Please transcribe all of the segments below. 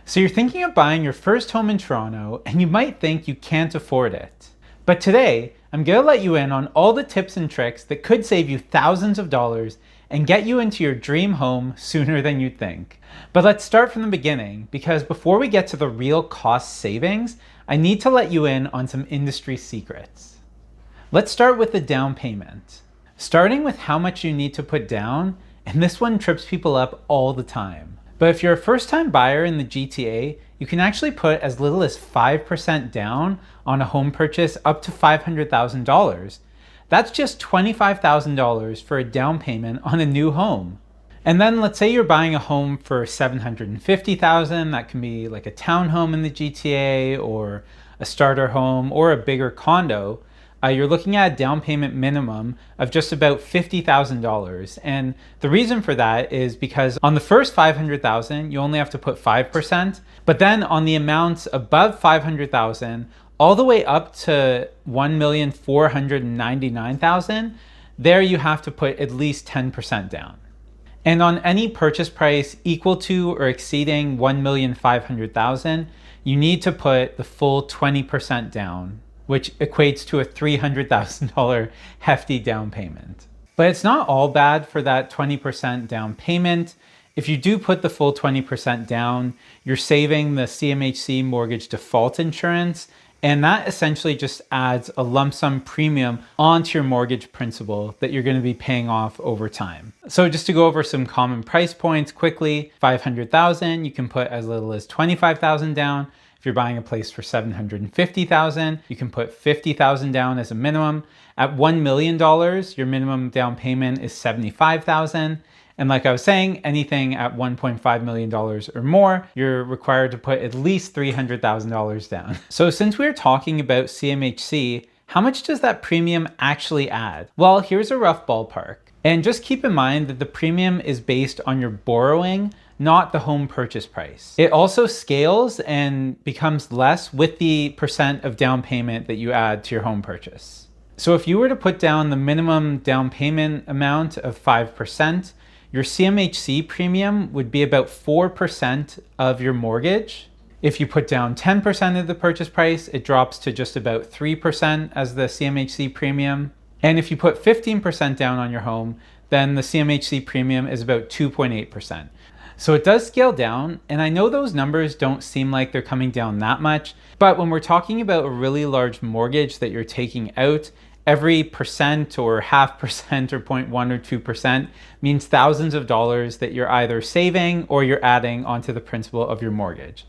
So you're thinking of buying your first home in Toronto and you might think you can't afford it. But today, I'm going to let you in on all the tips and tricks that could save you thousands of dollars and get you into your dream home sooner than you'd think. But let's start from the beginning, because before we get to the real cost savings, I need to let you in on some industry secrets. Let's start with the down payment. Starting with how much you need to put down, and this one trips people up all the time. But if you're a first-time buyer in the GTA, you can actually put as little as 5% down on a home purchase up to $500,000. That's just $25,000 for a down payment on a new home. And then let's say you're buying a home for $750,000. That can be like a townhome in the GTA or a starter home or a bigger condo. You're looking at a down payment minimum of just about $50,000. And the reason for that is because on the first $500,000, you only have to put 5%. But then on the amounts above $500,000, all the way up to $1,499,000, there you have to put at least 10% down. And on any purchase price equal to or exceeding $1,500,000, you need to put the full 20% down, which equates to a $300,000 hefty down payment. But it's not all bad for that 20% down payment. If you do put the full 20% down, you're saving the CMHC mortgage default insurance, and that essentially just adds a lump sum premium onto your mortgage principal that you're going to be paying off over time. So just to go over some common price points quickly, $500,000, you can put as little as $25,000 down. If you're buying a place for $750,000, you can put $50,000 down as a minimum. At $1 million, your minimum down payment is $75,000. And like I was saying, anything at $1.5 million or more, you're required to put at least $300,000 down. So since we're talking about CMHC, how much does that premium actually add? Well, here's a rough ballpark. And just keep in mind that the premium is based on your borrowing, not the home purchase price. It also scales and becomes less with the percent of down payment that you add to your home purchase. So if you were to put down the minimum down payment amount of 5%, your CMHC premium would be about 4% of your mortgage. If you put down 10% of the purchase price, it drops to just about 3% as the CMHC premium. And if you put 15% down on your home, then the CMHC premium is about 2.8%. So it does scale down, and I know those numbers don't seem like they're coming down that much, but when we're talking about a really large mortgage that you're taking out, every percent or 0.5% or 0.1 or 2% means thousands of dollars that you're either saving or you're adding onto the principal of your mortgage.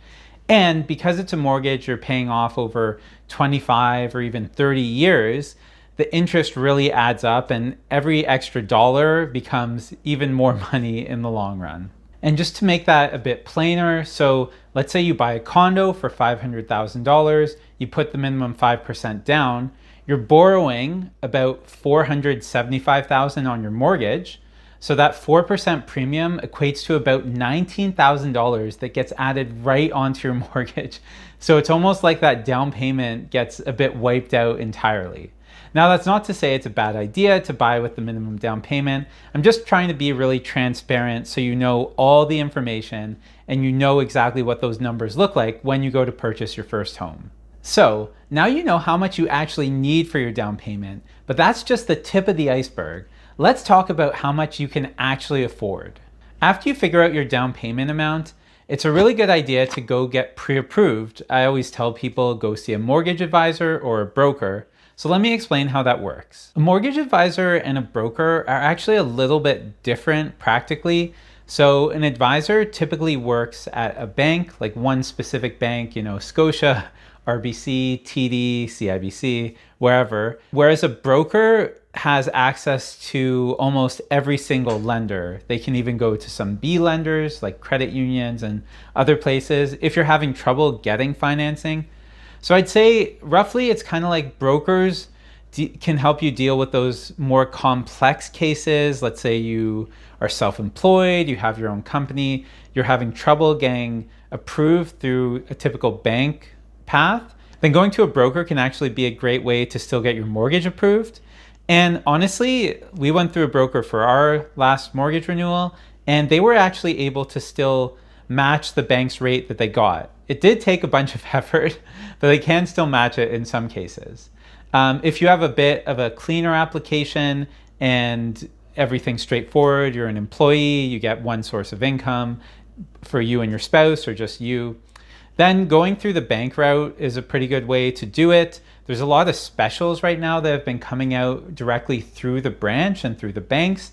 And because it's a mortgage you're paying off over 25 or even 30 years, the interest really adds up, and every extra dollar becomes even more money in the long run. And just to make that a bit plainer, so let's say you buy a condo for $500,000, you put the minimum 5% down, you're borrowing about $475,000 on your mortgage. So that 4% premium equates to about $19,000 that gets added right onto your mortgage. So it's almost like that down payment gets a bit wiped out entirely. Now, that's not to say it's a bad idea to buy with the minimum down payment. I'm just trying to be really transparent so you know all the information and you know exactly what those numbers look like when you go to purchase your first home. So now you know how much you actually need for your down payment, but that's just the tip of the iceberg. Let's talk about how much you can actually afford. After you figure out your down payment amount, it's a really good idea to go get pre-approved. I always tell people go see a mortgage advisor or a broker. So let me explain how that works. A mortgage advisor and a broker are actually a little bit different practically. So an advisor typically works at a bank, like one specific bank, Scotia, RBC, TD, CIBC, wherever. Whereas a broker has access to almost every single lender. They can even go to some B lenders like credit unions and other places if you're having trouble getting financing. So I'd say roughly it's kind of like brokers can help you deal with those more complex cases. Let's say you are self-employed, you have your own company, you're having trouble getting approved through a typical bank path, then going to a broker can actually be a great way to still get your mortgage approved. And honestly, we went through a broker for our last mortgage renewal, and they were actually able to still match the bank's rate that they got. It did take a bunch of effort, but they can still match it in some cases. If you have a bit of a cleaner application and everything's straightforward, you're an employee, you get one source of income for you and your spouse or just you, then going through the bank route is a pretty good way to do it. There's a lot of specials right now that have been coming out directly through the branch and through the banks.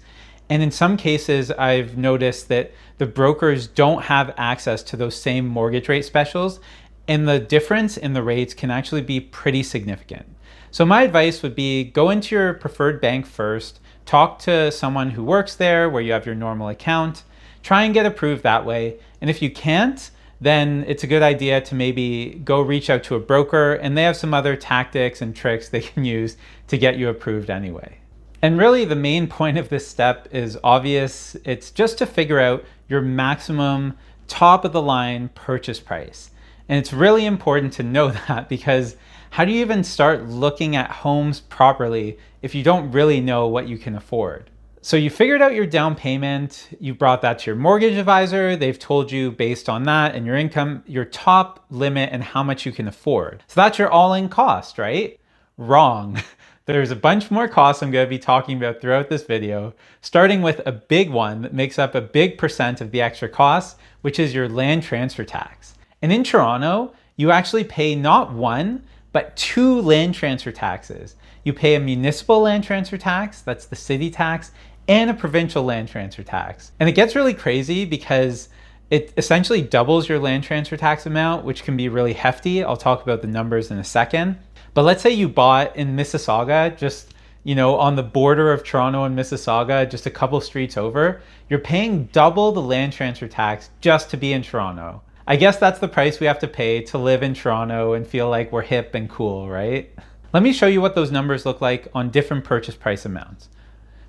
And in some cases, I've noticed that the brokers don't have access to those same mortgage rate specials, and the difference in the rates can actually be pretty significant. So my advice would be go into your preferred bank first, talk to someone who works there where you have your normal account, try and get approved that way. And if you can't, then it's a good idea to maybe go reach out to a broker, and they have some other tactics and tricks they can use to get you approved anyway. And really the main point of this step is obvious. It's just to figure out your maximum top of the line purchase price. And it's really important to know that, because how do you even start looking at homes properly if you don't really know what you can afford? So you figured out your down payment, you brought that to your mortgage advisor, they've told you based on that and your income, your top limit and how much you can afford. So that's your all-in cost, right? Wrong. There's a bunch more costs I'm going to be talking about throughout this video, starting with a big one that makes up a big percent of the extra cost, which is your land transfer tax. And in Toronto, you actually pay not one, but two land transfer taxes. You pay a municipal land transfer tax, that's the city tax, and a provincial land transfer tax. And it gets really crazy because it essentially doubles your land transfer tax amount, which can be really hefty. I'll talk about the numbers in a second. But let's say you bought in Mississauga, just on the border of Toronto and Mississauga, just a couple streets over, you're paying double the land transfer tax just to be in Toronto. I guess that's the price we have to pay to live in Toronto and feel like we're hip and cool, right? Let me show you what those numbers look like on different purchase price amounts.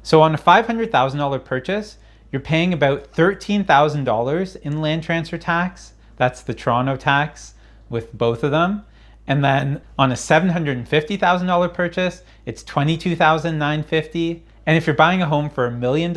So on a $500,000 purchase, you're paying about $13,000 in land transfer tax. That's the Toronto tax with both of them. And then on a $750,000 purchase, it's $22,950. And if you're buying a home for $1 million,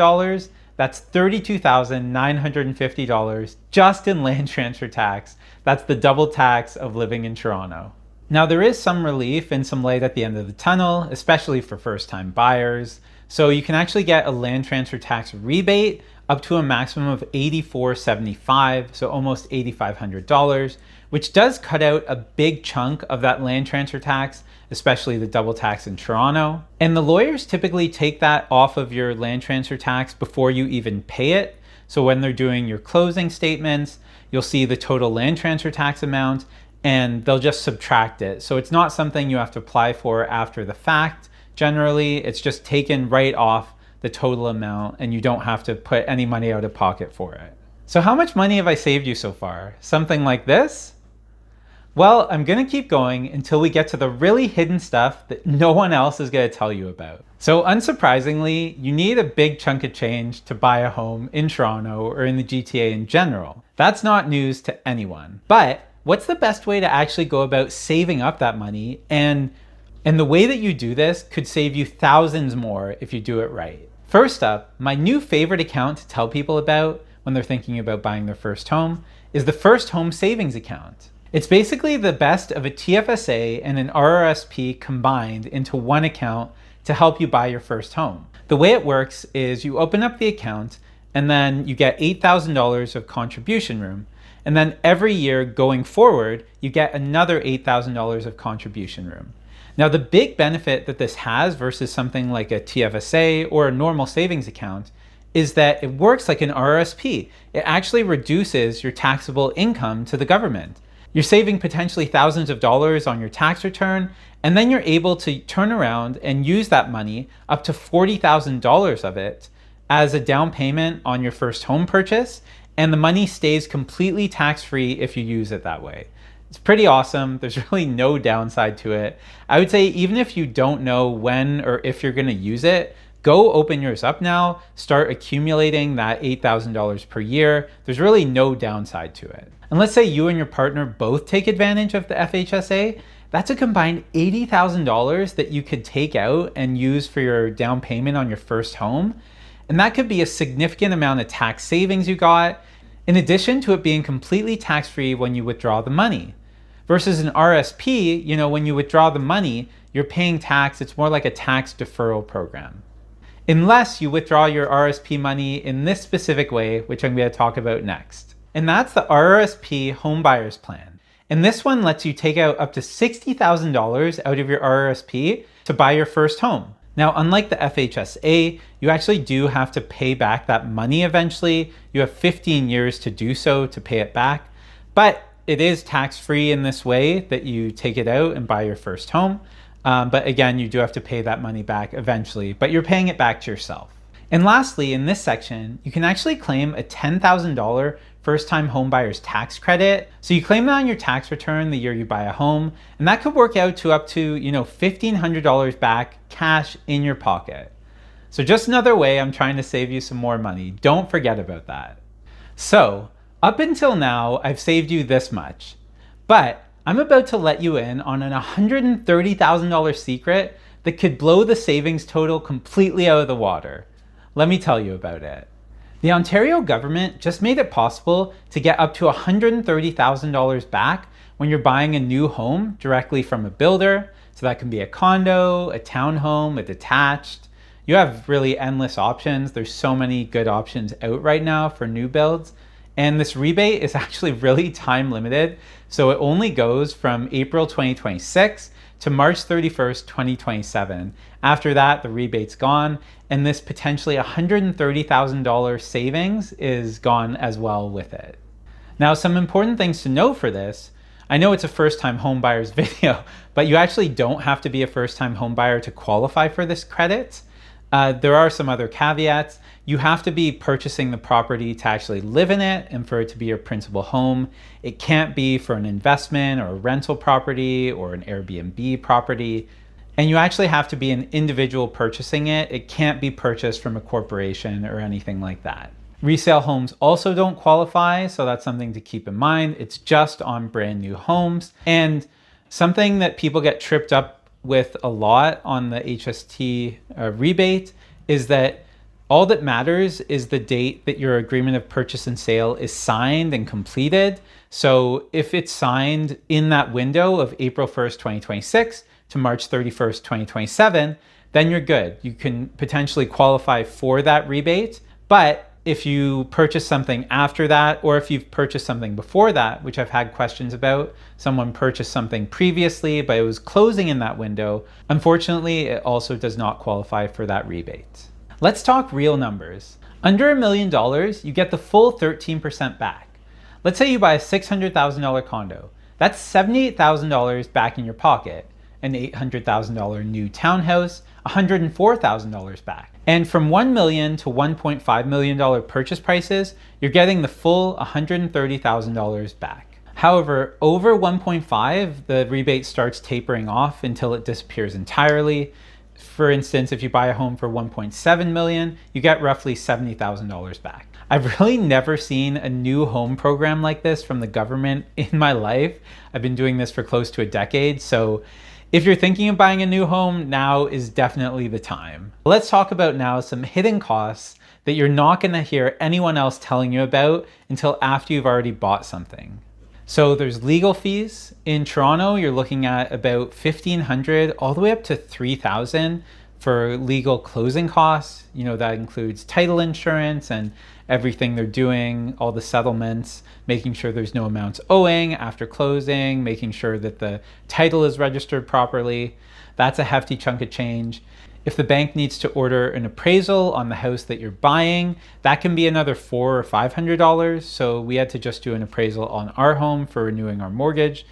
that's $32,950 just in land transfer tax. That's the double tax of living in Toronto. Now there is some relief and some light at the end of the tunnel, especially for first-time buyers. So you can actually get a land transfer tax rebate up to a maximum of $8,475, so almost $8,500, which does cut out a big chunk of that land transfer tax, especially the double tax in Toronto. And the lawyers typically take that off of your land transfer tax before you even pay it. So when they're doing your closing statements, you'll see the total land transfer tax amount, and they'll just subtract it. So it's not something you have to apply for after the fact. Generally, it's just taken right off the total amount, and you don't have to put any money out of pocket for it. So how much money have I saved you so far? Something like this? Well, I'm gonna keep going until we get to the really hidden stuff that no one else is gonna tell you about. So unsurprisingly, you need a big chunk of change to buy a home in Toronto or in the GTA in general. That's not news to anyone. But what's the best way to actually go about saving up that money? And the way that you do this could save you thousands more if you do it right. First up, my new favorite account to tell people about when they're thinking about buying their first home is the First Home Savings Account. It's basically the best of a TFSA and an RRSP combined into one account to help you buy your first home. The way it works is you open up the account and then you get $8,000 of contribution room. And then every year going forward, you get another $8,000 of contribution room. Now, the big benefit that this has versus something like a TFSA or a normal savings account is that it works like an RRSP. It actually reduces your taxable income to the government. You're saving potentially thousands of dollars on your tax return, and then you're able to turn around and use that money, up to $40,000 of it, as a down payment on your first home purchase, and the money stays completely tax-free if you use it that way. It's pretty awesome. There's really no downside to it. I would say even if you don't know when or if you're gonna use it, go open yours up now, start accumulating that $8,000 per year. There's really no downside to it. And let's say you and your partner both take advantage of the FHSA, that's a combined $80,000 that you could take out and use for your down payment on your first home. And that could be a significant amount of tax savings you got. in addition to it being completely tax-free when you withdraw the money. Versus an RRSP, when you withdraw the money, you're paying tax. It's more like a tax deferral program. Unless you withdraw your RRSP money in this specific way, which I'm going to talk about next. And that's the RRSP Home Buyers Plan. And this one lets you take out up to $60,000 out of your RRSP to buy your first home. Now, unlike the FHSA, you actually do have to pay back that money eventually. You have 15 years to do so, to pay it back. But it is tax-free in this way that you take it out and buy your first home. But again, you do have to pay that money back eventually, but you're paying it back to yourself. And lastly, in this section, you can actually claim a $10,000 first-time homebuyer's tax credit. So you claim that on your tax return the year you buy a home, and that could work out to up to, $1,500 back cash in your pocket. So just another way I'm trying to save you some more money. Don't forget about that. So up until now, I've saved you this much, but I'm about to let you in on an $130,000 secret that could blow the savings total completely out of the water. Let me tell you about it. The Ontario government just made it possible to get up to $130,000 back when you're buying a new home directly from a builder. So that can be a condo, a townhome, a detached. You have really endless options. There's so many good options out right now for new builds. And this rebate is actually really time limited. So it only goes from April 2026 to March 31st, 2027. After that, the rebate's gone, and this potentially $130,000 savings is gone as well with it. Now, some important things to know for this. I know it's a first-time homebuyer's video, but you actually don't have to be a first-time homebuyer to qualify for this credit. There are some other caveats. You have to be purchasing the property to actually live in it and for it to be your principal home. It can't be for an investment or a rental property or an Airbnb property. And you actually have to be an individual purchasing it. It can't be purchased from a corporation or anything like that. Resale homes also don't qualify, so that's something to keep in mind. It's just on brand new homes. And something that people get tripped up with a lot on the HST rebate is that all that matters is the date that your agreement of purchase and sale is signed and completed. So if it's signed in that window of April 1st, 2026 to March 31st, 2027, then you're good. You can potentially qualify for that rebate. But if you purchase something after that, or if you've purchased something before that, which I've had questions about, someone purchased something previously, but it was closing in that window, unfortunately, it also does not qualify for that rebate. Let's talk real numbers. Under $1 million, you get the full 13% back. Let's say you buy a $600,000 condo. That's $78,000 back in your pocket. An $800,000 new townhouse, $104,000 back. And from $1 million to $1.5 million purchase prices, you're getting the full $130,000 back. However, over 1.5, the rebate starts tapering off until it disappears entirely. For instance, if you buy a home for $1.7 million, you get roughly $70,000 back. I've really never seen a new home program like this from the government in my life. I've been doing this for close to a decade, so if you're thinking of buying a new home, now is definitely the time. Let's talk about now some hidden costs that you're not going to hear anyone else telling you about until after you've already bought something. So there's legal fees. In Toronto, you're looking at about $1,500 all the way up to $3,000 for legal closing costs. That includes title insurance and everything they're doing, all the settlements, making sure there's no amounts owing after closing, making sure that the title is registered properly. That's a hefty chunk of change. If the bank needs to order an appraisal on the house that you're buying, that can be another $400 or $500. So we had to just do an appraisal on our home for renewing our mortgage.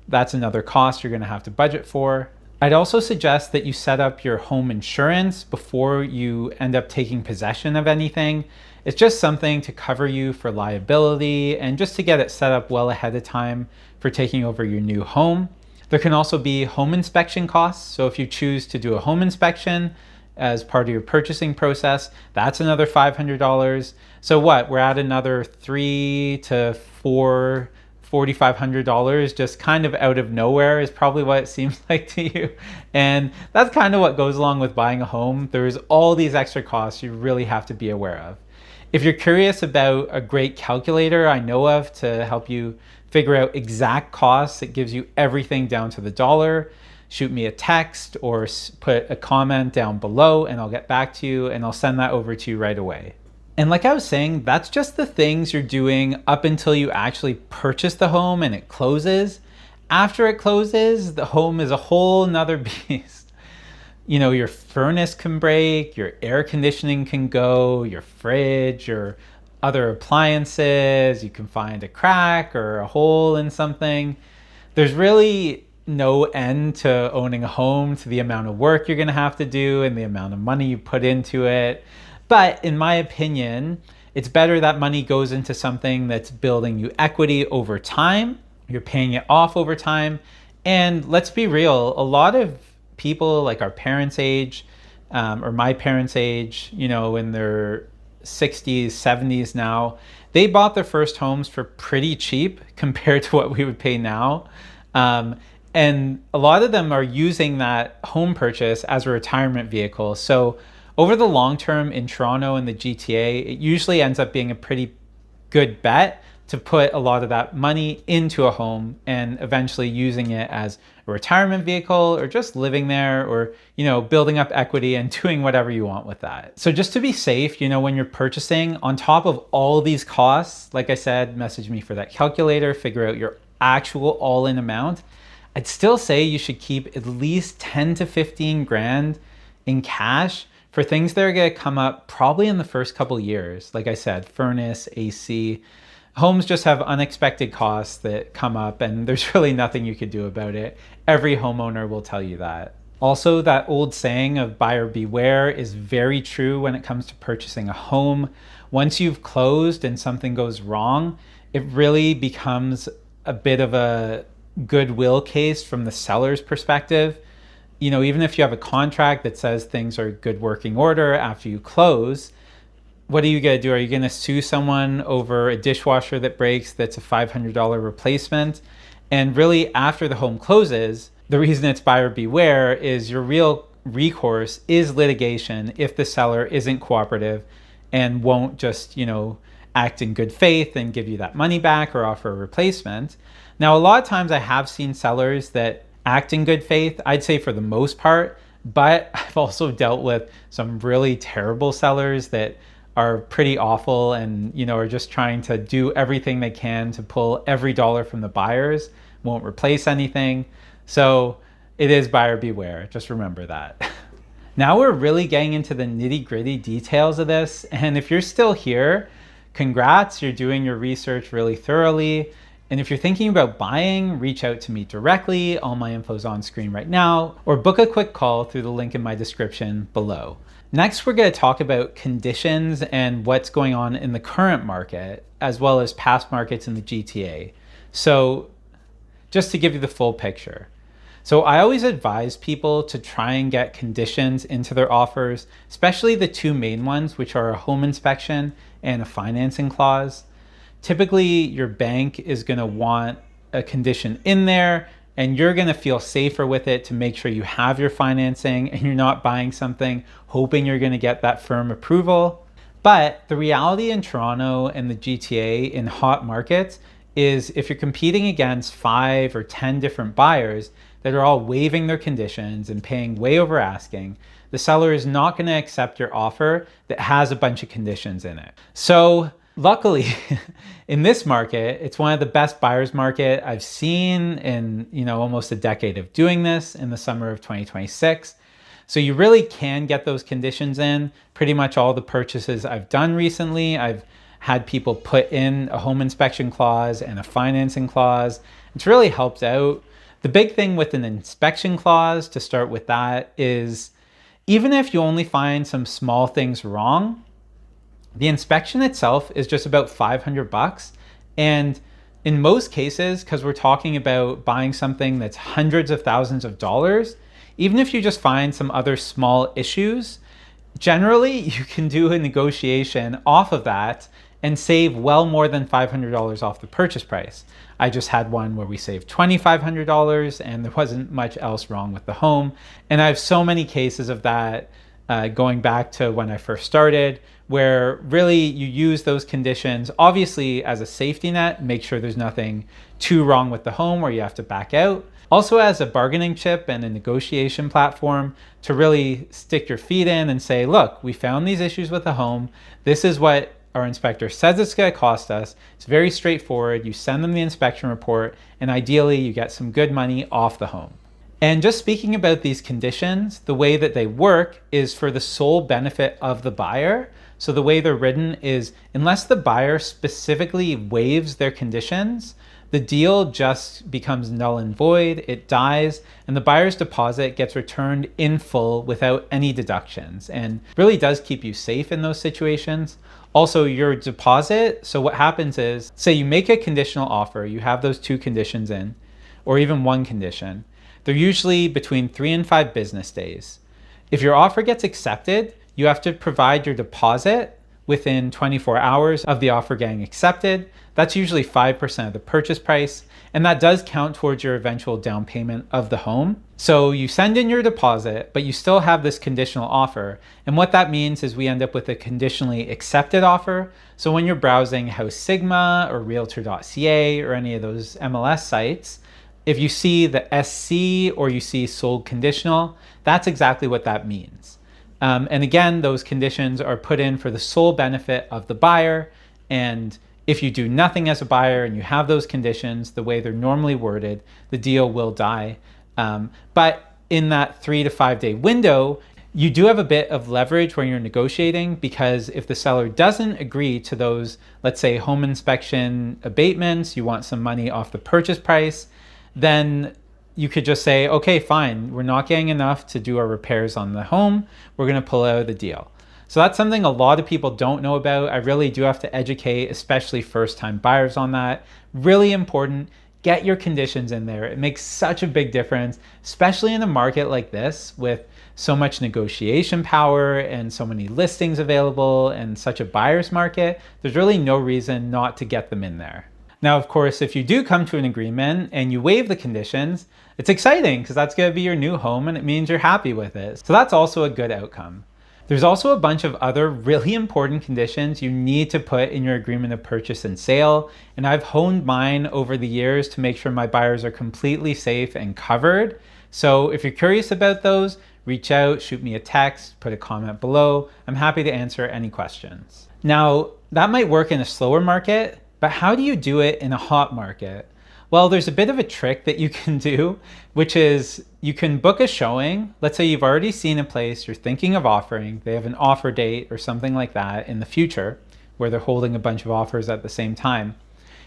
That's another cost you're going to have to budget for. I'd also suggest that you set up your home insurance before you end up taking possession of anything. It's just something to cover you for liability and just to get it set up well ahead of time for taking over your new home. There can also be home inspection costs. So if you choose to do a home inspection as part of your purchasing process, that's another $500. So we're at another $300 to $4,500 just kind of out of nowhere is probably what it seems like to you. And that's kind of what goes along with buying a home. There's all these extra costs you really have to be aware of. If you're curious about a great calculator I know of to help you figure out exact costs, it gives you everything down to the dollar, shoot me a text or put a comment down below and I'll get back to you and I'll send that over to you right away. And like I was saying, that's just the things you're doing up until you actually purchase the home and it closes. After it closes, the home is a whole nother beast. Your furnace can break, your air conditioning can go, your fridge, your other appliances, you can find a crack or a hole in something. There's really no end to owning a home, to the amount of work you're going to have to do and the amount of money you put into it. But in my opinion, it's better that money goes into something that's building you equity over time. You're paying it off over time. And let's be real, a lot of people like our parents' age or my parents' age, in their 60s, 70s now, they bought their first homes for pretty cheap compared to what we would pay now. And a lot of them are using that home purchase as a retirement vehicle. So over the long term in Toronto and the GTA, it usually ends up being a pretty good bet to put a lot of that money into a home and eventually using it as a retirement vehicle or just living there or, building up equity and doing whatever you want with that. So just to be safe, when you're purchasing, on top of all these costs, like I said, message me for that calculator, figure out your actual all-in amount. I'd still say you should keep at least 10 to 15 grand in cash for things that are going to come up probably in the first couple years. Like I said, furnace, AC. Homes just have unexpected costs that come up and there's really nothing you could do about it. Every homeowner will tell you that. Also, that old saying of buyer beware is very true when it comes to purchasing a home. Once you've closed and something goes wrong, it really becomes a bit of a goodwill case from the seller's perspective. Even if you have a contract that says things are good working order after you close, what are you going to do? Are you going to sue someone over a dishwasher that breaks that's a $500 replacement? And really, after the home closes, the reason it's buyer beware is your real recourse is litigation if the seller isn't cooperative and won't just, act in good faith and give you that money back or offer a replacement. Now, a lot of times I have seen sellers that act in good faith, I'd say for the most part, but I've also dealt with some really terrible sellers that are pretty awful and are just trying to do everything they can to pull every dollar from the buyers, won't replace anything. So it is buyer beware, just remember that. Now we're really getting into the nitty-gritty details of this, and if you're still here, congrats, you're doing your research really thoroughly. And if you're thinking about buying, reach out to me directly. All my info is on screen right now, or book a quick call through the link in my description below. Next, we're going to talk about conditions and what's going on in the current market, as well as past markets in the GTA. So just to give you the full picture. So I always advise people to try and get conditions into their offers, especially the two main ones, which are a home inspection and a financing clause. Typically, your bank is going to want a condition in there and you're going to feel safer with it to make sure you have your financing and you're not buying something hoping you're going to get that firm approval. But the reality in Toronto and the GTA in hot markets is if you're competing against 5 or 10 different buyers that are all waiving their conditions and paying way over asking, the seller is not going to accept your offer that has a bunch of conditions in it. So luckily, in this market, it's one of the best buyer's market I've seen in almost a decade of doing this in the summer of 2026. So you really can get those conditions in. Pretty much all the purchases I've done recently, I've had people put in a home inspection clause and a financing clause. It's really helped out. The big thing with an inspection clause, to start with that, is even if you only find some small things wrong, the inspection itself is just about $500. And in most cases, because we're talking about buying something that's hundreds of thousands of dollars, even if you just find some other small issues, generally you can do a negotiation off of that and save well more than $500 off the purchase price. I just had one where we saved $2,500 and there wasn't much else wrong with the home. And I have so many cases of that going back to when I first started, where really you use those conditions, obviously as a safety net, make sure there's nothing too wrong with the home where you have to back out. Also as a bargaining chip and a negotiation platform to really stick your feet in and say, look, we found these issues with the home. This is what our inspector says it's going to cost us. It's very straightforward. You send them the inspection report, and ideally you get some good money off the home. And just speaking about these conditions, the way that they work is for the sole benefit of the buyer. So the way they're written is unless the buyer specifically waives their conditions, the deal just becomes null and void, it dies, and the buyer's deposit gets returned in full without any deductions, and really does keep you safe in those situations. Also, your deposit, so what happens is, say you make a conditional offer, you have those 2 conditions in, or even 1 condition. They're usually between 3 and 5 business days. If your offer gets accepted, you have to provide your deposit within 24 hours of the offer getting accepted. That's usually 5% of the purchase price, and that does count towards your eventual down payment of the home. So you send in your deposit, but you still have this conditional offer. And what that means is we end up with a conditionally accepted offer. So when you're browsing House Sigma or Realtor.ca or any of those MLS sites, if you see the SC or you see sold conditional, that's exactly what that means. And again, those conditions are put in for the sole benefit of the buyer. And if you do nothing as a buyer and you have those conditions the way they're normally worded, the deal will die. But in that 3 to 5 day window, you do have a bit of leverage when you're negotiating, because if the seller doesn't agree to those, let's say home inspection abatements, you want some money off the purchase price, then you could just say, okay, fine, we're not getting enough to do our repairs on the home, we're going to pull out of the deal. So that's something a lot of people don't know about. I really do have to educate, especially first-time buyers on that. Really important, get your conditions in there. It makes such a big difference, especially in a market like this with so much negotiation power and so many listings available and such a buyer's market. There's really no reason not to get them in there. Now, of course, if you do come to an agreement and you waive the conditions, it's exciting because that's going to be your new home and it means you're happy with it. So that's also a good outcome. There's also a bunch of other really important conditions you need to put in your agreement of purchase and sale. And I've honed mine over the years to make sure my buyers are completely safe and covered. So if you're curious about those, reach out, shoot me a text, put a comment below. I'm happy to answer any questions. Now, that might work in a slower market, but how do you do it in a hot market? Well, there's a bit of a trick that you can do, which is you can book a showing. Let's say you've already seen a place you're thinking of offering. They have an offer date or something like that in the future where they're holding a bunch of offers at the same time.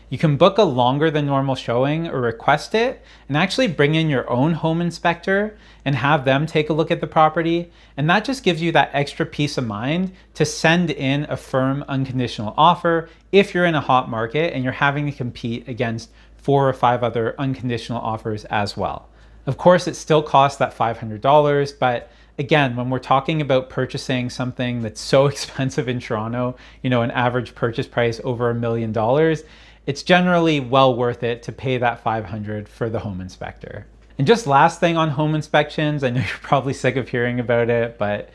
You can book a longer than normal showing or request it and actually bring in your own home inspector and have them take a look at the property. And that just gives you that extra peace of mind to send in a firm unconditional offer if you're in a hot market and you're having to compete against 4 or 5 other unconditional offers as well. Of course, it still costs that $500, but again, when we're talking about purchasing something that's so expensive in Toronto, an average purchase price over $1 million, it's generally well worth it to pay that $500 for the home inspector. And just last thing on home inspections, I know you're probably sick of hearing about it, but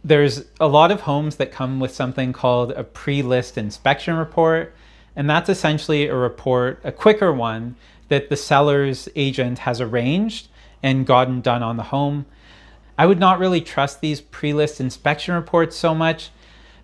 there's a lot of homes that come with something called a pre-list inspection report. And that's essentially a report, a quicker one, that the seller's agent has arranged and gotten done on the home. I would not really trust these pre-list inspection reports so much.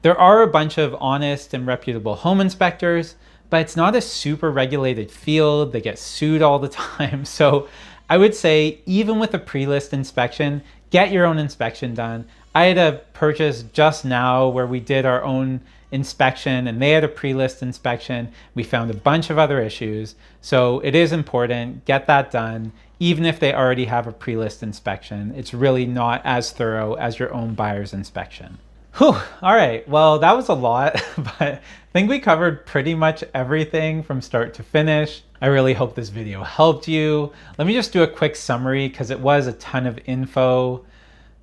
There are a bunch of honest and reputable home inspectors, but it's not a super regulated field. They get sued all the time. So I would say even with a pre-list inspection, get your own inspection done. I had a purchase just now where we did our own inspection and they had a pre-list inspection. We found a bunch of other issues. So it is important, get that done. Even if they already have a pre-list inspection, it's really not as thorough as your own buyer's inspection. Whew, all right, well, that was a lot, but I think we covered pretty much everything from start to finish. I really hope this video helped you. Let me just do a quick summary because it was a ton of info.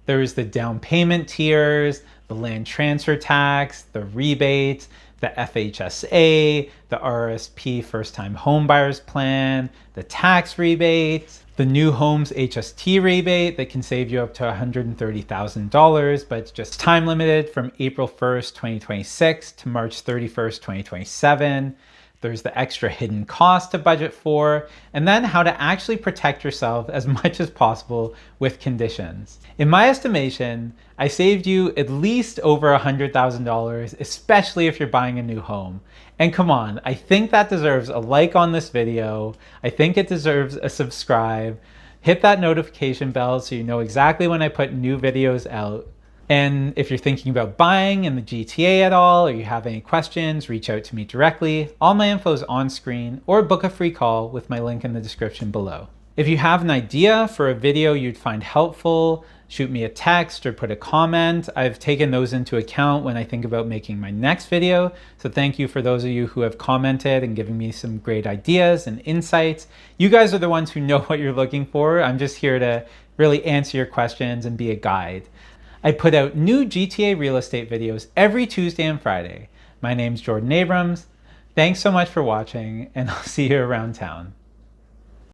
There's the down payment tiers, the land transfer tax, the rebates, the FHSA, the RRSP first-time homebuyers plan, the tax rebate, the new homes HST rebate that can save you up to $130,000, but it's just time limited from April 1st, 2026 to March 31st, 2027. There's the extra hidden cost to budget for, and then how to actually protect yourself as much as possible with conditions. In my estimation, I saved you at least over $100,000, especially if you're buying a new home. And come on, I think that deserves a like on this video. I think it deserves a subscribe. Hit that notification bell so you know exactly when I put new videos out. And if you're thinking about buying in the GTA at all, or you have any questions, reach out to me directly. All my info is on screen, or book a free call with my link in the description below. If you have an idea for a video you'd find helpful, shoot me a text or put a comment. I've taken those into account when I think about making my next video. So thank you for those of you who have commented and given me some great ideas and insights. You guys are the ones who know what you're looking for. I'm just here to really answer your questions and be a guide. I put out new GTA real estate videos every Tuesday and Friday. My name's Jordan Abrams. Thanks so much for watching, and I'll see you around town.